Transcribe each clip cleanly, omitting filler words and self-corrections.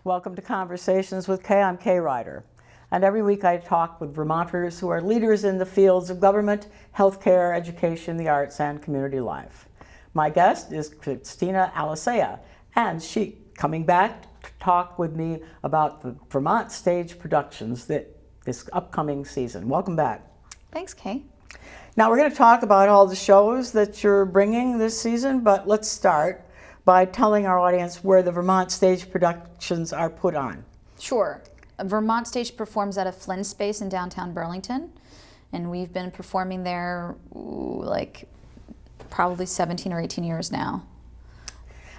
Welcome to Conversations with Kay. I'm Kay Ryder. And every week I talk with Vermonters who are leaders in the fields of government, healthcare, education, the arts, and community life. My guest is Cristina Alicea, and she coming back to talk with me about the Vermont Stage Productions this upcoming season. Welcome back. Thanks, Kay. Now we're going to talk about all the shows that you're bringing this season, but let's start by telling our audience where the Vermont Stage Productions are put on. Sure. Vermont Stage performs at a Flynn space in downtown Burlington, and we've been performing there like probably 17 or 18 years now.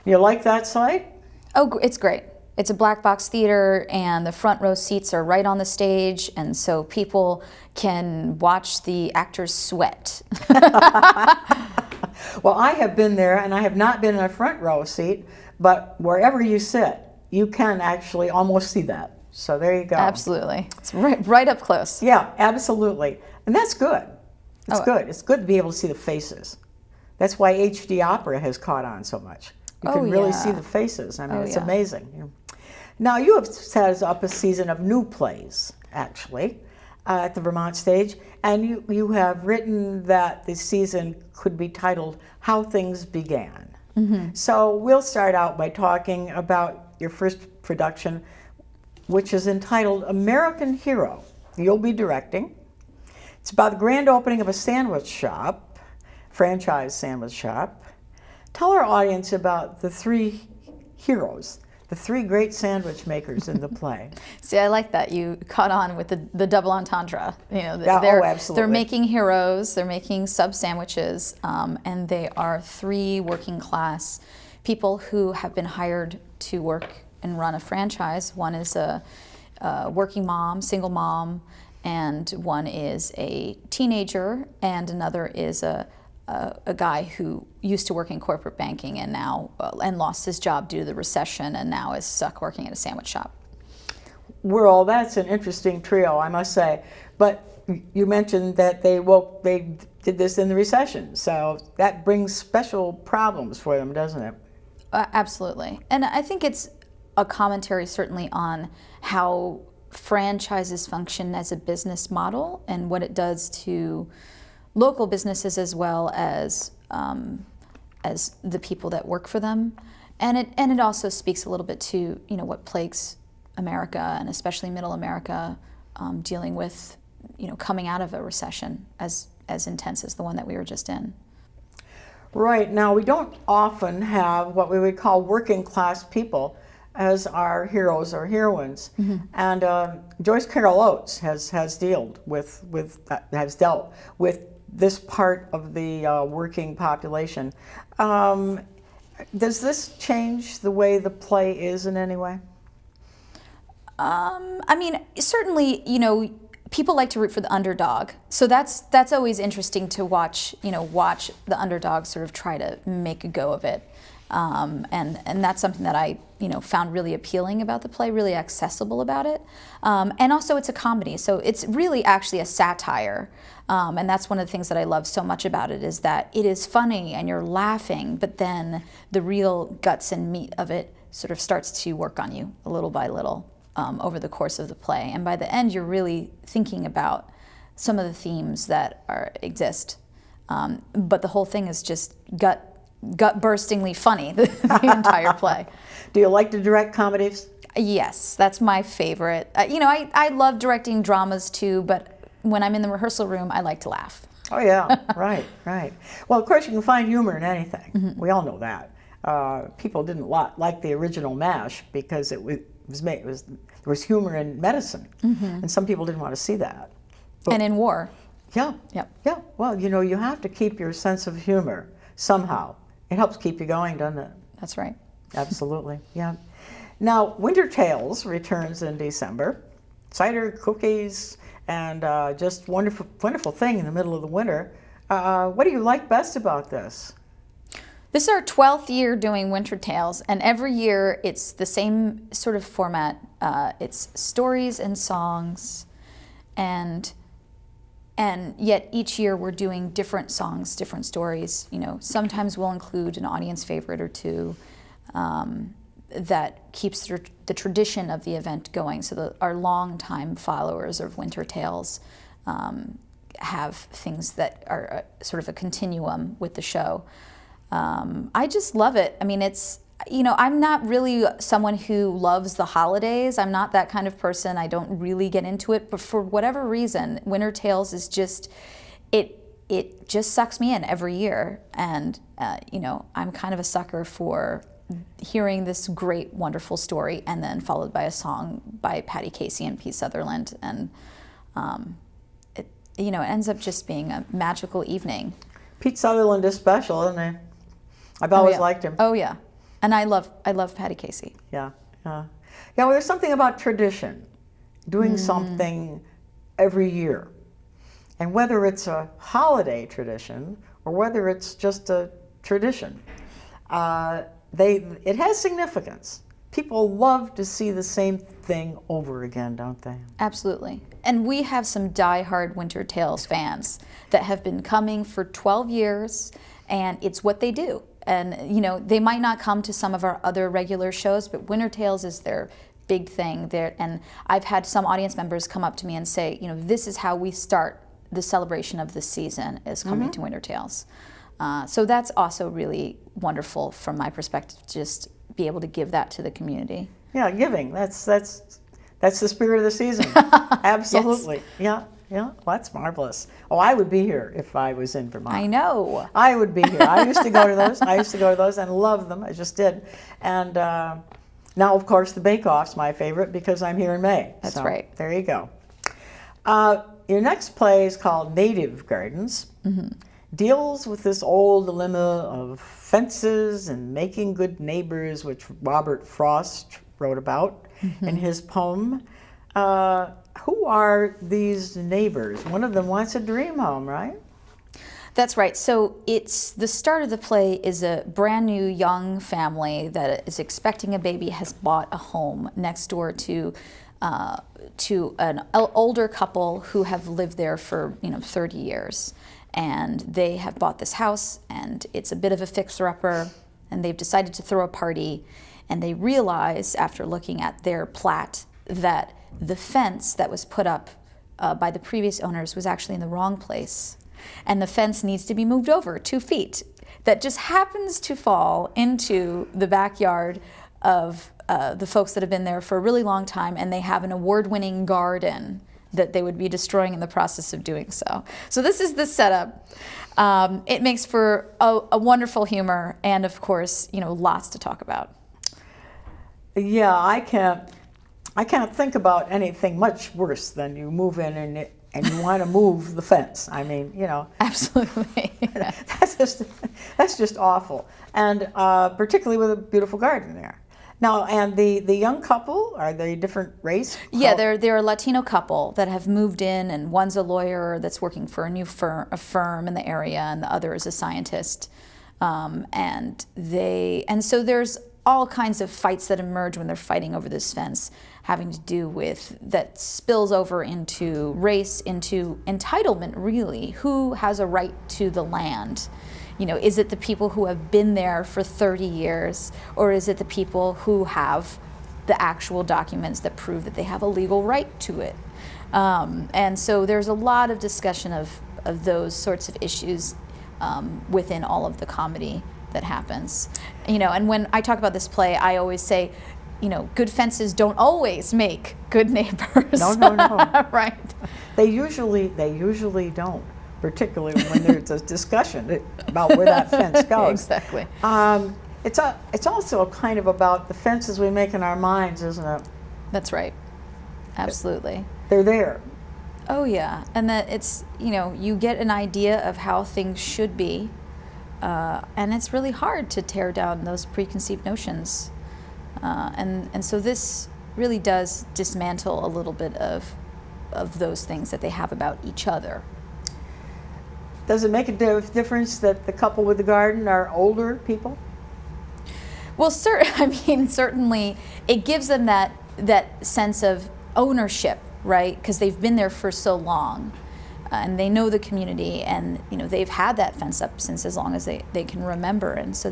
You like that site? Oh, it's great. It's a black box theater, and the front row seats are right on the stage, and so people can watch the actors sweat. Well, I have been there, and I have not been in a front row seat, but wherever you sit, you can actually almost see that. So there you go. Absolutely. It's right up close. Yeah, absolutely. And that's good. It's good. It's good to be able to see the faces. That's why HD opera has caught on so much. You can really see the faces. I mean, it's amazing. Now, you have set up a season of new plays, actually, at the Vermont Stage, and you have written that the season could be titled How Things Began. Mm-hmm. So we'll start out by talking about your first production, which is entitled American Hero. You'll be directing. It's about the grand opening of a sandwich shop, franchise sandwich shop. Tell our audience about the three heroes, the three great sandwich makers in the play. See, I like that. You caught on with the double entendre. You know, absolutely. They're making heroes, they're making sub sandwiches, and they are three working class people who have been hired to work and run a franchise. One is a working mom, single mom, and one is a teenager, and another is a guy who used to work in corporate banking and now and lost his job due to the recession and now is stuck working at a sandwich shop. Well, that's an interesting trio, I must say. But you mentioned that they did this in the recession, so that brings special problems for them, doesn't it? Absolutely. And I think it's a commentary certainly on how franchises function as a business model and what it does to local businesses as well as the people that work for them, and it also speaks a little bit to what plagues America and especially Middle America, dealing with coming out of a recession as intense as the one that we were just in. Right. Now we don't often have what we would call working class people as our heroes or heroines, mm-hmm. And Joyce Carol Oates has dealt with this part of the working population. Does this change the way the play is in any way? I mean, certainly, people like to root for the underdog. So that's always interesting to watch the underdog sort of try to make a go of it. And that's something that I found really appealing about the play, really accessible about it. And also it's a comedy, so it's really actually a satire. And that's one of the things that I love so much about it, is that it is funny and you're laughing, but then the real guts and meat of it sort of starts to work on you little by little over the course of the play. And by the end, you're really thinking about some of the themes that exist. But the whole thing is just gut-burstingly funny, the entire play. Do you like to direct comedies? Yes, that's my favorite. I love directing dramas too, but when I'm in the rehearsal room, I like to laugh. Oh yeah, right. Well, of course you can find humor in anything. Mm-hmm. We all know that. People didn't like the original MASH because there was humor in medicine, mm-hmm. and some people didn't want to see that. And in war. Yeah. Yep. Yeah. Well, you have to keep your sense of humor somehow. It helps keep you going, doesn't it? That's right. Absolutely. Yeah. Now, Winter Tales returns in December. Cider, cookies, and just wonderful thing in the middle of the winter. What do you like best about this? This is our 12th year doing Winter Tales, and every year it's the same sort of format. It's stories and songs, and yet each year we're doing different songs, different stories. Sometimes we'll include an audience favorite or two. that keeps the tradition of the event going. So our longtime followers of Winter Tales have things that are sort of a continuum with the show. I just love it. I mean, it's, I'm not really someone who loves the holidays. I'm not that kind of person. I don't really get into it. But for whatever reason, Winter Tales is just, it just sucks me in every year. And, I'm kind of a sucker for hearing this great, wonderful story and then followed by a song by Patty Casey and Pete Sutherland. And, it ends up just being a magical evening. Pete Sutherland is special, isn't he? I've always liked him. Oh yeah, and I love Patty Casey. Yeah. Well, there's something about tradition, doing something every year, and whether it's a holiday tradition or whether it's just a tradition, it has significance. People love to see the same thing over again, don't they? Absolutely. And we have some diehard Winter Tales fans that have been coming for 12 years, and it's what they do. And, they might not come to some of our other regular shows, but Winter Tales is their big thing. And I've had some audience members come up to me and say, this is how we start the celebration of the season, is coming to Winter Tales. So that's also really wonderful from my perspective, just be able to give that to the community. Yeah, giving. That's the spirit of the season. Absolutely. Yes. Yeah. Well, that's marvelous. Oh, I would be here if I was in Vermont. I know. I would be here. I used to go to those. And love them. I just did. And now, of course, the Bake Off's my favorite because I'm here in May. That's right. There you go. Your next play is called Native Gardens. Deals with this old dilemma of fences and making good neighbors, which Robert Frost wrote about in his poem. Who are these neighbors? One of them wants a dream home, right? That's right. So it's the start of the play is a brand new young family that is expecting a baby, has bought a home next door to an older couple who have lived there for 30 years. And they have bought this house, and it's a bit of a fixer-upper, and they've decided to throw a party, and they realize, after looking at their plat, that the fence that was put up by the previous owners was actually in the wrong place, and the fence needs to be moved over 2 feet. That just happens to fall into the backyard of the folks that have been there for a really long time, and they have an award-winning garden that they would be destroying in the process of doing so. So this is the setup. It makes for a wonderful humor and, of course, lots to talk about. Yeah, I can't think about anything much worse than you move in and you want to move the fence. I mean, Absolutely. that's just awful. And particularly with a beautiful garden there. Now, and the young couple, are they different race? Yeah, they're a Latino couple that have moved in, and one's a lawyer that's working for a firm in the area, and the other is a scientist. And so there's all kinds of fights that emerge when they're fighting over this fence, having to do with, that spills over into race, into entitlement, really. Who has a right to the land? Is it the people who have been there for 30 years, or is it the people who have the actual documents that prove that they have a legal right to it? And so there's a lot of discussion of those sorts of issues within all of the comedy that happens. And when I talk about this play, I always say, good fences don't always make good neighbors. No. Right. They usually don't. Particularly when there's a discussion about where that fence goes. Exactly. It's also kind of about the fences we make in our minds, isn't it? That's right. Absolutely. They're there. Oh yeah, and that it's you get an idea of how things should be, and it's really hard to tear down those preconceived notions, and so this really does dismantle a little bit of those things that they have about each other. Does it make a difference that the couple with the garden are older people? Well, certainly it gives them that sense of ownership, right? Because they've been there for so long, and they know the community, and they've had that fence up since as long as they can remember, and so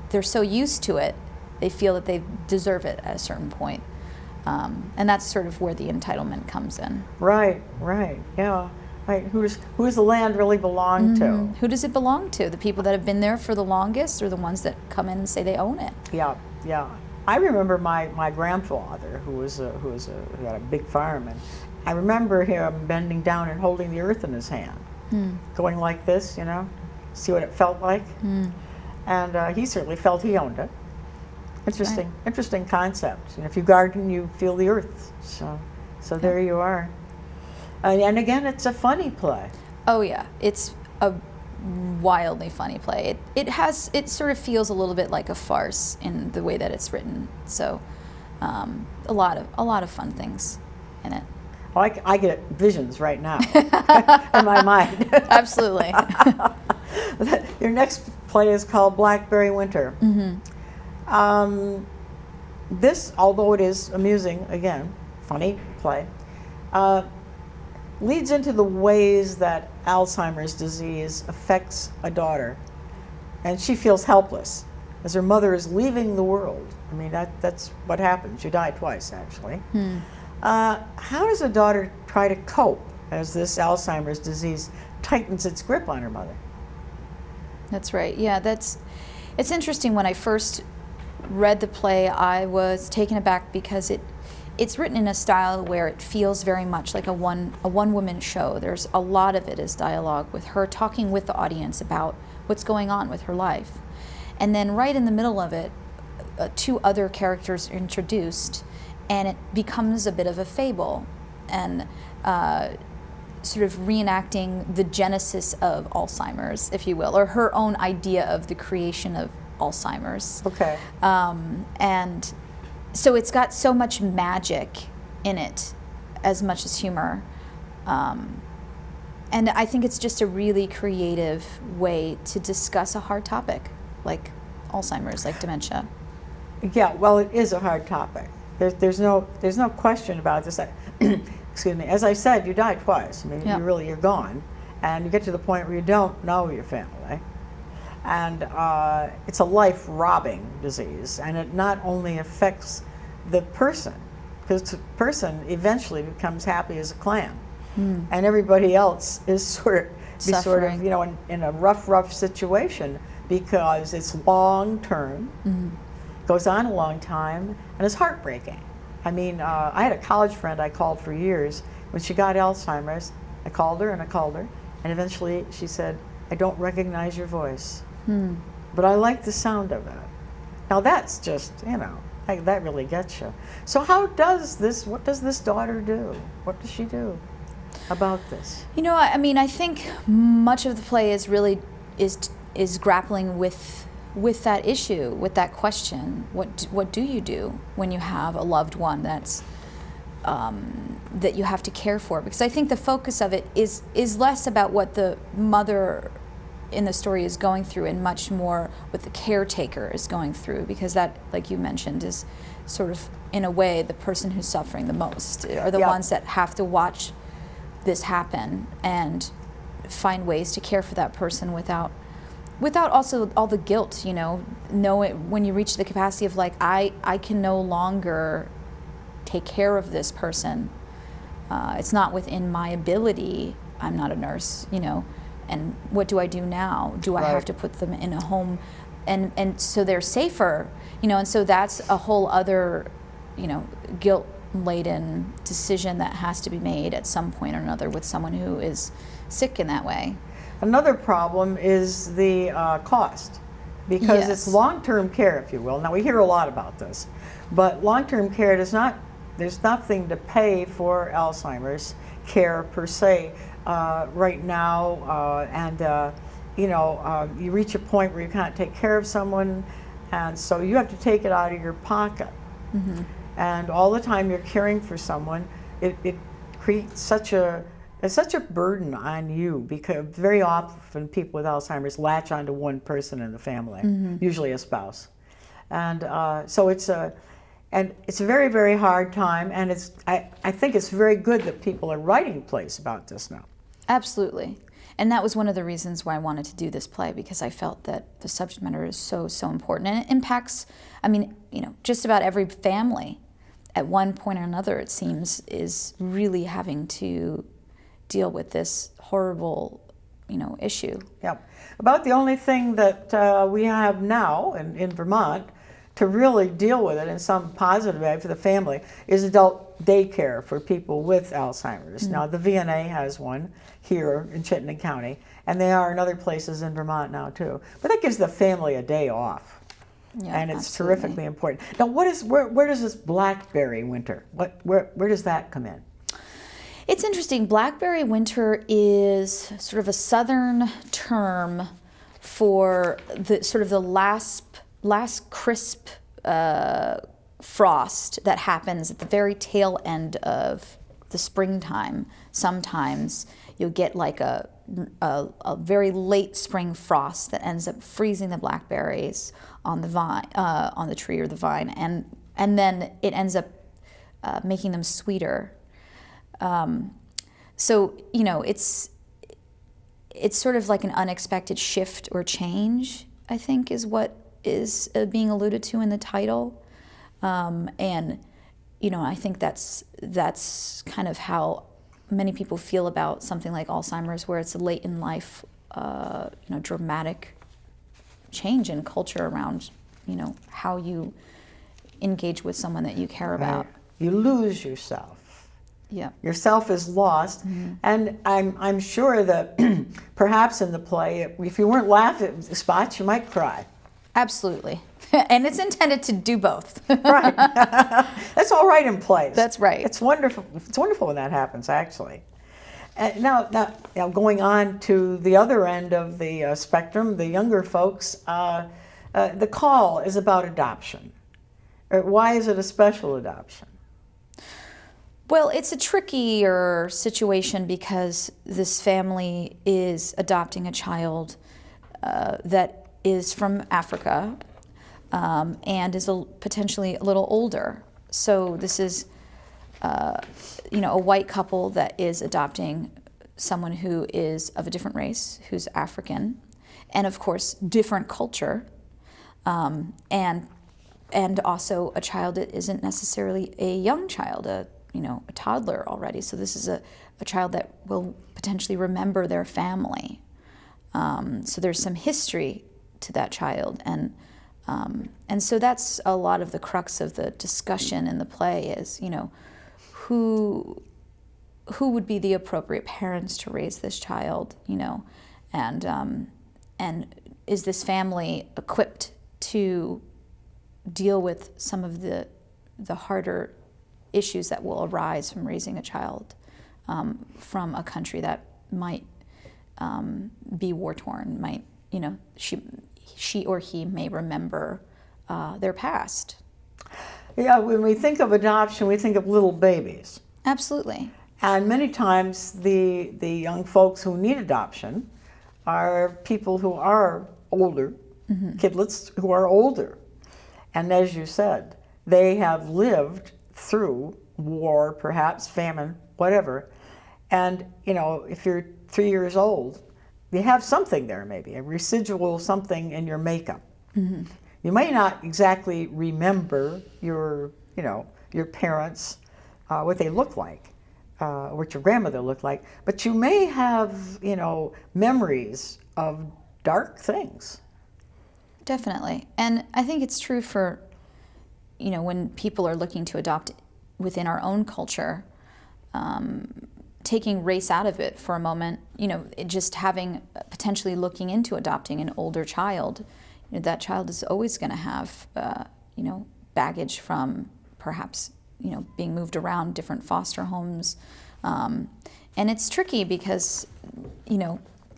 they're so used to it they feel that they deserve it at a certain point. And that's sort of where the entitlement comes in. Right, yeah. Right. Who does the land really belong to? Who does it belong to? The people that have been there for the longest, or the ones that come in and say they own it? Yeah. I remember my grandfather, who had a big farm, and I remember him bending down and holding the earth in his hand, going like this, see what it felt like, and he certainly felt he owned it. Interesting concept. And if you garden, you feel the earth. So there you are. And again, it's a funny play. Oh yeah, it's a wildly funny play. It sort of feels a little bit like a farce in the way that it's written. So a lot of fun things in it. Well, I get visions right now in my mind. Absolutely. Your next play is called Blackberry Winter. This, although it is amusing, again, funny play, leads into the ways that Alzheimer's disease affects a daughter. And she feels helpless as her mother is leaving the world. I mean, that's what happens. You die twice, actually. How does a daughter try to cope as this Alzheimer's disease tightens its grip on her mother? That's right. Yeah, it's interesting. When I first read the play, I was taken aback because it's written in a style where it feels very much like a one-woman show. There's a lot of it is dialogue with her talking with the audience about what's going on with her life. And then right in the middle of it, two other characters are introduced, and it becomes a bit of a fable, and sort of reenacting the genesis of Alzheimer's, if you will, or her own idea of the creation of Alzheimer's. Okay. And so it's got so much magic in it, as much as humor. And I think it's just a really creative way to discuss a hard topic, like Alzheimer's, like dementia. Yeah, well, it is a hard topic. There's no question about this. Excuse me. As I said, you die twice. I mean, you're gone, and you get to the point where you don't know your family. And it's a life-robbing disease, and it not only affects the person, because the person eventually becomes happy as a clam, and everybody else is sort of in a rough situation because it's long-term, goes on a long time, and it's heartbreaking. I mean, I had a college friend I called for years. When she got Alzheimer's, I called her, and eventually she said, "I don't recognize your voice. But I like the sound of it." Now that's just, that really gets you. So what does this daughter do? What does she do about this? I mean, I think much of the play is really is grappling with that issue, with that question. What do you do when you have a loved one that's that you have to care for? Because I think the focus of it is less about what the mother in the story is going through, and much more what the caretaker is going through, because that, like you mentioned, is sort of, in a way, the person who's suffering the most are the ones that have to watch this happen and find ways to care for that person without also all the guilt, know it when you reach the capacity of like, I can no longer take care of this person. It's not within my ability. I'm not a nurse, and what do I do now? Do I have to put them in a home and so they're safer, and so that's a whole other, guilt-laden decision that has to be made at some point or another with someone who is sick in that way. Another problem is the cost, because it's long-term care, if you will. Now, we hear a lot about this, but long-term care there's nothing to pay for Alzheimer's care per se right now, you reach a point where you can't take care of someone, and so you have to take it out of your pocket. And all the time you're caring for someone, it creates such a burden on you, because very often people with Alzheimer's latch onto one person in the family, usually a spouse, and so it's a very, very hard time, and I think it's very good that people are writing plays about this now. Absolutely. And that was one of the reasons why I wanted to do this play, because I felt that the subject matter is so, so important. And it impacts, I mean, just about every family at one point or another, it seems, is really having to deal with this horrible, issue. Yep. About the only thing that we have now in Vermont to really deal with it in some positive way for the family is adult daycare for people with Alzheimer's. Now, the VNA has one here in Chittenden County, and they are in other places in Vermont now too. But that gives the family a day off, and it's absolutely terrifically important. Now, where does this Blackberry Winter? Where does that come in? It's interesting. Blackberry Winter is sort of a southern term for the sort of the last crisp frost that happens at the very tail end of the springtime. Sometimes you'll get like a very late spring frost that ends up freezing the blackberries on the vine, on the tree or the vine, and then it ends up making them sweeter. So it's sort of like an unexpected shift or change, I think, is what is being alluded to in the title. And I think that's kind of how many people feel about something like Alzheimer's, where it's a late in life, dramatic change in culture around, how you engage with someone that you care about. You lose yourself. Yeah. Yourself is lost, and I'm sure that perhaps in the play, if you weren't laughing at the spots, you might cry. Absolutely. And it's intended to do both. Right. That's all right in plays. That's right. It's wonderful. It's wonderful when that happens, actually. Now, going on to the other end of the spectrum, the younger folks, the call is about adoption. Why is it a special adoption? Well, it's a trickier situation because this family is adopting a child that is from Africa and is potentially a little older. So this is, a white couple that is adopting someone who is of a different race, who's African, and of course different culture, and also a child that isn't necessarily a young child, a toddler already. So this is a child that will potentially remember their family. So there's some history to that child, and so that's a lot of the crux of the discussion in the play is, who would be the appropriate parents to raise this child, and is this family equipped to deal with some of the harder issues that will arise from raising a child from a country that might be war-torn, might, she or he may remember their past. Yeah, when we think of adoption, we think of little babies. Absolutely. And many times the young folks who need adoption are people who are older, kidlets who are older. And as you said, they have lived through war, perhaps famine, whatever. And, if you're 3 years old, you have something there, maybe, a residual something in your makeup. You may not exactly remember your parents, what they look like, what your grandmother looked like, but you may have, memories of dark things. Definitely. And I think it's true for, when people are looking to adopt within our own culture, taking race out of it for a moment, just having potentially looking into adopting an older child, that child is always going to have, baggage from perhaps, being moved around different foster homes. And it's tricky because,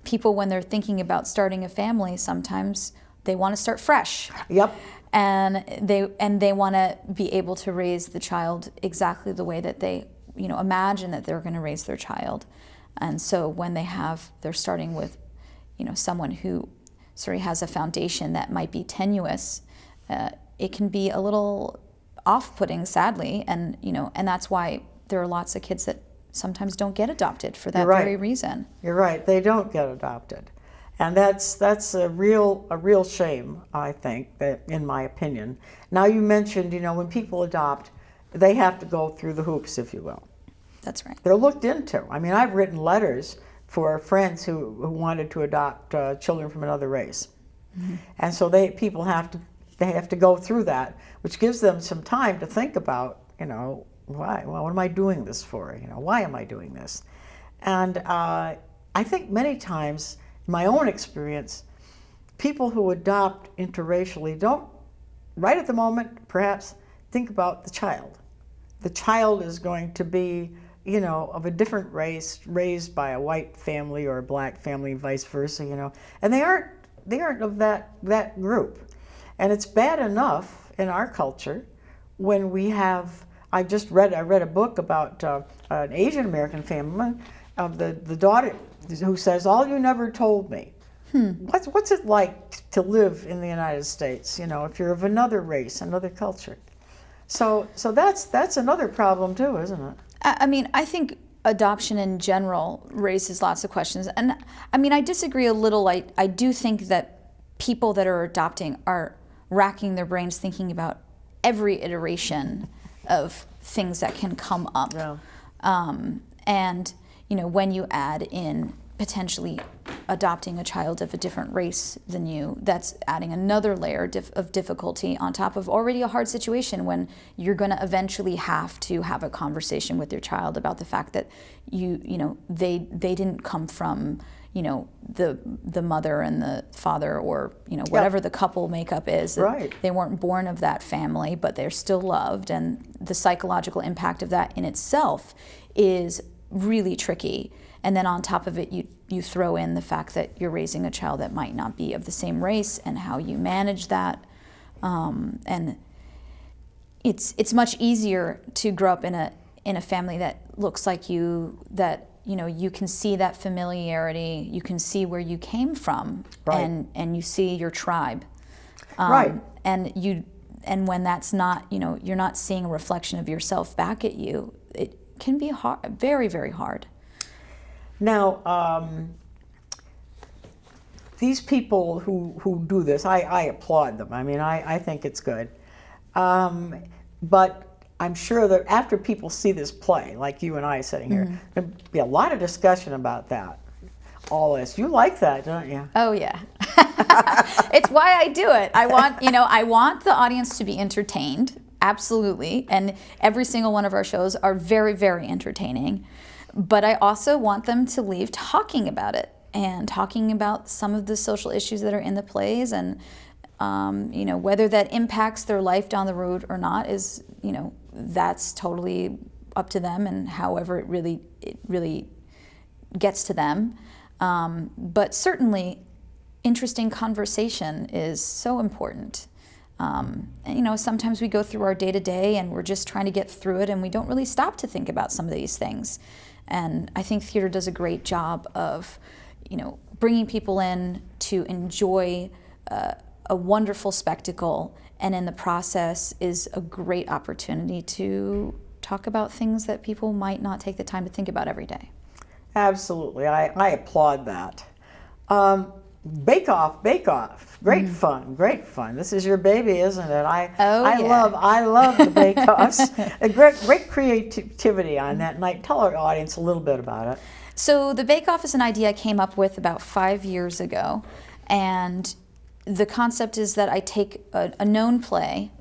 people, when they're thinking about starting a family, sometimes they want to start fresh. Yep. And they want to be able to raise the child exactly the way that they, imagine that they're going to raise their child. And so when they're starting with, someone who sort of has a foundation that might be tenuous, it can be a little off-putting, sadly. And, and that's why there are lots of kids that sometimes don't get adopted for that You're right. very reason. You're right. They don't get adopted. And that's a real shame, I think, that, in my opinion. Now, you mentioned, when people adopt, they have to go through the hoops, if you will. That's right. They're looked into. I mean, I've written letters for friends who wanted to adopt children from another race. Mm-hmm. And so people have to go through that, which gives them some time to think about, why? Well, what am I doing this for? Why am I doing this? And I think many times, in my own experience, people who adopt interracially don't, right at the moment, perhaps, think about the child. The child is going to be, of a different race, raised by a white family or a black family, vice versa, and they aren't of that group. And it's bad enough in our culture when we have, I read a book about an Asian American family of the daughter who says, "All you never told me." What's it like to live in the United States, if you're of another race, another culture? So that's another problem too, isn't it? I mean, I think adoption in general raises lots of questions. And I mean, I disagree a little. I do think that people that are adopting are racking their brains thinking about every iteration of things that can come up. Yeah. And, when you add in potentially adopting a child of a different race than you, that's adding another layer of difficulty on top of already a hard situation when you're going to eventually have to have a conversation with your child about the fact that they didn't come from the mother and the father, or whatever the couple makeup is. Right. They weren't born of that family, but they're still loved, and the psychological impact of that in itself is really tricky. And then on top of it, you throw in the fact that you're raising a child that might not be of the same race, and how you manage that. And it's much easier to grow up in a family that looks like you, that you can see that familiarity, you can see where you came from, right. and you see your tribe. Right. And when that's not, you're not seeing a reflection of yourself back at you, it can be hard, very, very hard. Now, these people who do this, I applaud them. I mean, I think it's good. But I'm sure that after people see this play, like you and I sitting here, mm-hmm. there'll be a lot of discussion about that. All this. You like that, don't you? Oh, yeah. It's why I do it. I want the audience to be entertained, absolutely. And every single one of our shows are very, very entertaining. But I also want them to leave talking about it, and talking about some of the social issues that are in the plays, and whether that impacts their life down the road or not is, that's totally up to them, and however it really gets to them. But certainly, interesting conversation is so important. And, sometimes we go through our day-to-day and we're just trying to get through it, and we don't really stop to think about some of these things. And I think theater does a great job of, bringing people in to enjoy a wonderful spectacle, and in the process is a great opportunity to talk about things that people might not take the time to think about every day. Absolutely. I applaud that. Bake Off, great fun, great fun. This is your baby, isn't it? I love the Bake Offs. A great creativity on that night. Tell our audience a little bit about it. So the Bake Off is an idea I came up with about 5 years ago, and the concept is that I take a known play,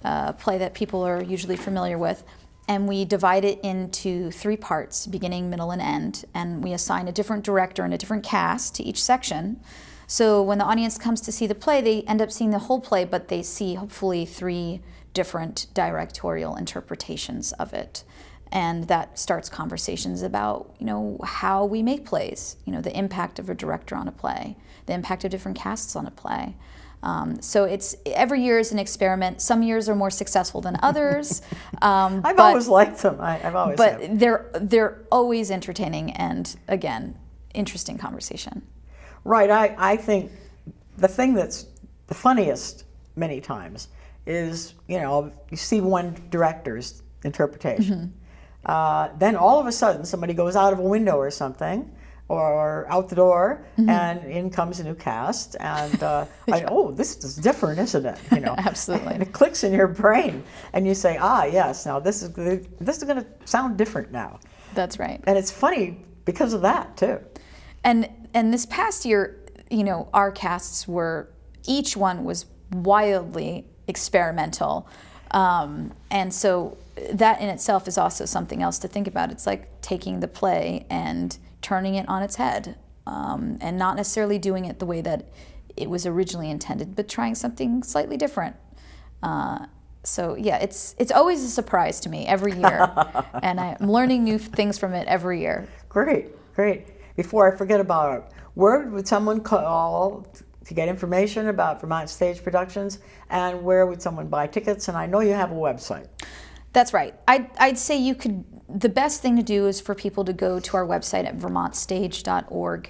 a play that people are usually familiar with, and we divide it into 3 parts, beginning, middle, and end, and we assign a different director and a different cast to each section. So when the audience comes to see the play, they end up seeing the whole play, but they see hopefully 3 different directorial interpretations of it. And that starts conversations about, how we make plays, the impact of a director on a play, the impact of different casts on a play. So it's every year is an experiment. Some years are more successful than others. I've always liked them. I've always. But have. they're always entertaining, and again, interesting conversation. Right. I think the thing that's the funniest many times is you see one director's interpretation. Mm-hmm. then all of a sudden somebody goes out of a window or something, or out the door, and in comes a new cast, and oh, this is different, isn't it? You know, absolutely. And it clicks in your brain, and you say, ah, yes, now this is going to sound different now. That's right. And it's funny because of that too. And this past year, you know, our casts each one was wildly experimental, and so that in itself is also something else to think about. It's like taking the play and turning it on its head, and not necessarily doing it the way that it was originally intended, but trying something slightly different. So yeah, it's always a surprise to me every year, and I'm learning new things from it every year. Great, great. Before I forget about it, where would someone call to get information about Vermont Stage Productions, and where would someone buy tickets? And I know you have a website. That's right. I'd say the best thing to do is for people to go to our website at vermontstage.org,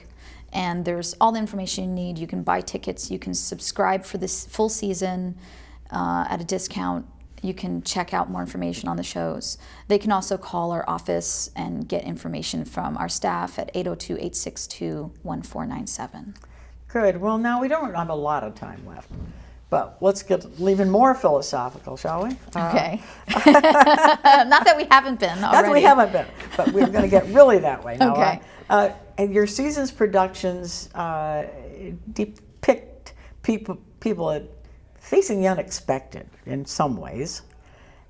and there's all the information you need. You can buy tickets, you can subscribe for this full season at a discount. You can check out more information on the shows. They can also call our office and get information from our staff at 802-862-1497. Good. Well, now we don't have a lot of time left, but let's get even more philosophical, shall we? Okay. Not that we haven't been already. Not that we haven't been, but we're going to get really that way now. Okay. And your season's productions depict people facing the unexpected in some ways,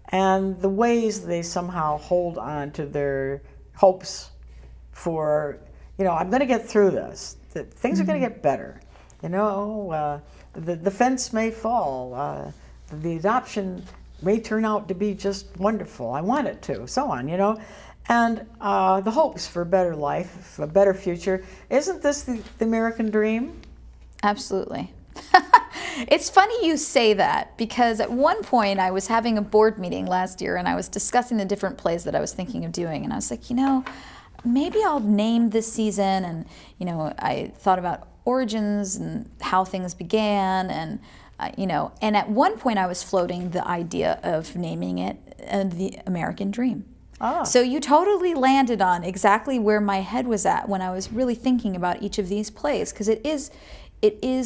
and the ways they somehow hold on to their hopes for, you know, I'm going to get through this. That things are going to get better. You know, the fence may fall. The adoption may turn out to be just wonderful. I want it to, so on, you know. And the hopes for a better life, a better future. Isn't this the American dream? Absolutely. It's funny you say that, because at one point I was having a board meeting last year and I was discussing the different plays that I was thinking of doing, and I was like, you know, maybe I'll name this season, and you know, I thought about origins and how things began, and you know, and at one point I was floating the idea of naming it the American Dream. Ah. So you totally landed on exactly where my head was at when I was really thinking about each of these plays, because it is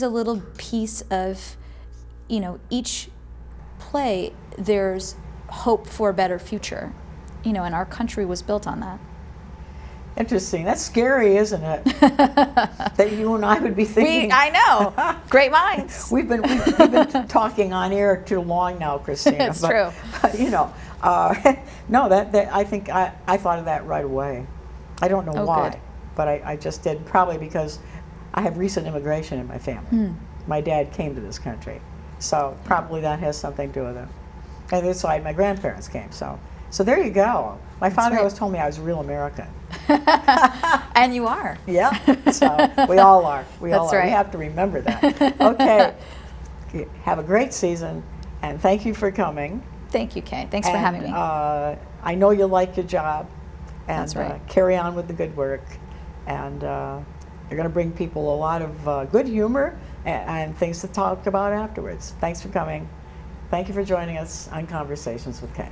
a little piece of, you know, each play there's hope for a better future, you know, and our country was built on that. Interesting. That's scary, isn't it? That you and I would be thinking. I know. Great minds. We've been talking on air too long now, Cristina. It's true. But, you know, no, that I think I thought of that right away. I don't know why, good. but I just did, probably because I have recent immigration in my family. My dad came to this country, so probably that has something to do with it. And that's why my grandparents came. So there you go. My father always told me I was a real American. And you are. Yeah. So we all are. That's right. We have to remember that. Okay. Have a great season, and thank you for coming. Thank you, Kay. Thanks for having me. I know you like your job, and That's right. Carry on with the good work. And you're going to bring people a lot of good humor and things to talk about afterwards. Thanks for coming. Thank you for joining us on Conversations with Kay.